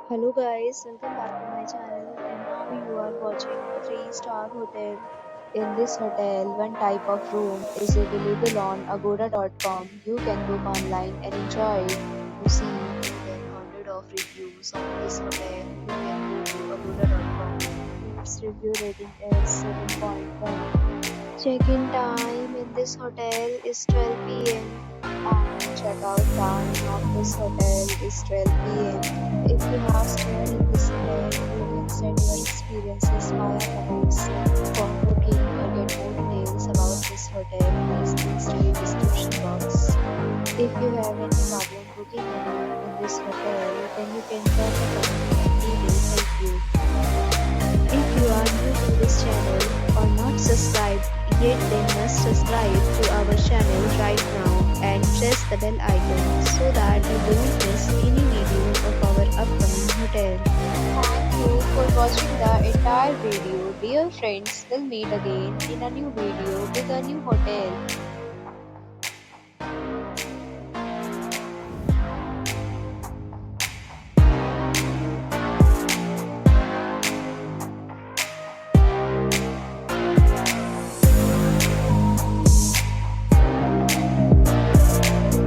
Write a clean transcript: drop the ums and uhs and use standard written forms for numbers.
Hello guys, welcome back to my channel and now you are watching a 3-star hotel. In this hotel, one type of room is available on agoda.com. You can book online and enjoy it. To see more than 100 of reviews on this hotel, you can go to agoda.com. Its review rating is 7.1. Check-in time in this hotel is 12 p.m. and check-out time of this hotel is 12 p.m. If you have stayed in this hotel, you can send your experiences via comments. For booking or get more details about this hotel, please read description box. If you have any problem booking a room in this hotel, then you can call the company and they will help you. If you are new to this channel or not subscribed yet, then must subscribe to our channel right now and press the bell icon so that you don't miss any video of our upcoming hotel. Thank you for watching the entire video. Dear friends, we'll meet again in a new video with a new hotel.